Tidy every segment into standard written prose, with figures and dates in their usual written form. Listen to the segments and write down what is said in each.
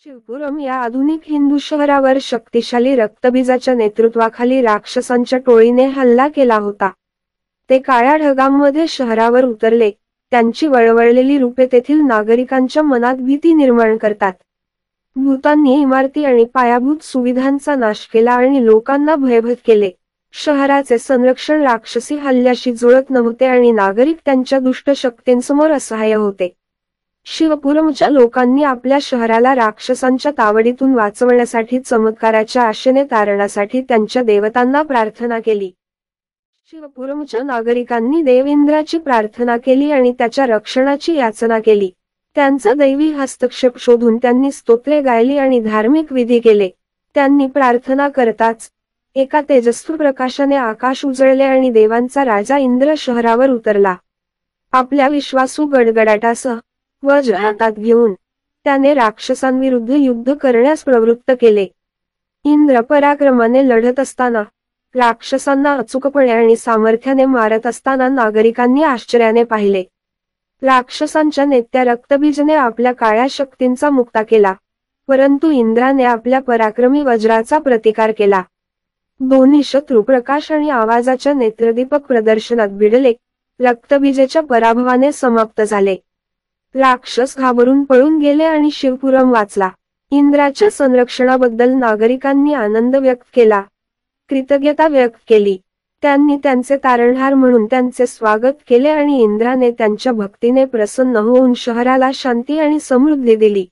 शिवपुरम या आधुनिक हिंदू शहरावर शक्तिशाली रक्तबीजाच्या नेतृत्वाखाली राक्षसांच्या टोळीने हल्ला केला होता. ते काळ्या ढगांमध्ये शहरावर उतरले. त्यांची वळवळलेली रूपे तेथील नागरिकांच्या मनात भीती निर्माण करतात. भूतांनी इमारती आणि पायाभूत सुविधांचा नाश केला आणि लोकांना भयभीत केले. शहराचे संरक्षण राक्षसी हल्ल्याशी जुळत नव्हते आणि नागरिक त्यांच्या दुष्ट शक्तींसमोर असहाय्य होते. शिवपुरमच्या लोकांनी आपल्या शहराला राक्षसांच्या तावडीतून वाचवण्यासाठी चमत्काराच्या आशेने तारण्यासाठी त्यांच्या देवतांना प्रार्थना केली. शिवपुरमच्या नागरिकांनी देव इंद्राची प्रार्थना केली आणि त्याच्या रक्षणाची याचना केली. त्यांचा दैवी हस्तक्षेप शोधून त्यांनी स्तोत्रे गायली आणि धार्मिक विधी केले. त्यांनी प्रार्थना करताच एका तेजस्वी प्रकाशाने आकाश उजळले आणि देवांचा राजा इंद्र शहरावर उतरला. आपल्या विश्वासू गडगडाटासह वज्र हातात घेऊन त्याने राक्षसांविरुद्ध युद्ध करण्यास प्रवृत्त केले. इंद्र पराक्रमाने लढत असताना, राक्षसांना अचूकपणे आणि सामर्थ्याने मारत असताना नागरिकांनी आश्चर्याने पाहिले. राक्षसांच्या नेत्या रक्तबीजने आपल्या काळ्या शक्तींचा मुक्ता केला, परंतु इंद्राने आपल्या पराक्रमी वज्राचा प्रतिकार केला. दोन्ही शत्रू प्रकाश आणि आवाजाच्या नेत्रदीपक प्रदर्शनात भिडले. रक्तबीजेच्या पराभवाने समाप्त झाले. राक्षस घाबरून पळून गेले आणि शिवपुरम वाचला. इंद्राच्या संरक्षणाबद्दल नागरिकांनी आनंद व्यक्त केला, कृतज्ञता व्यक्त केली. त्यांनी त्यांचे तारणहार म्हणून त्यांचे स्वागत केले आणि इंद्राने त्यांच्या भक्तीने प्रसन्न होऊन शहराला शांती आणि समृद्धी दिली.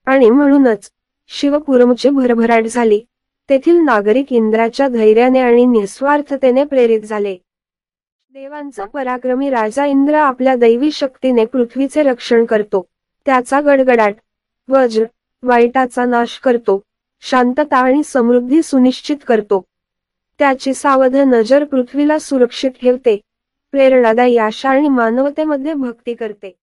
आणि म्हणूनच शिवपुरमची भरभराट झाली. तेथील नागरिक इंद्राच्या धैर्याने आणि निस्वार्थतेने प्रेरित झाले. देवांचा पराक्रमी राजा इंद्र आपल्या दैवी शक्तीने पृथ्वीचे रक्षण करतो. त्याचा गडगडाट वज्र वाईटाचा नाश करतो, शांतता आणि समृद्धी सुनिश्चित करतो. त्याची सावध नजर पृथ्वीला सुरक्षित ठेवते, प्रेरणादायी आशा आणि मानवतेमध्ये भक्ती करते.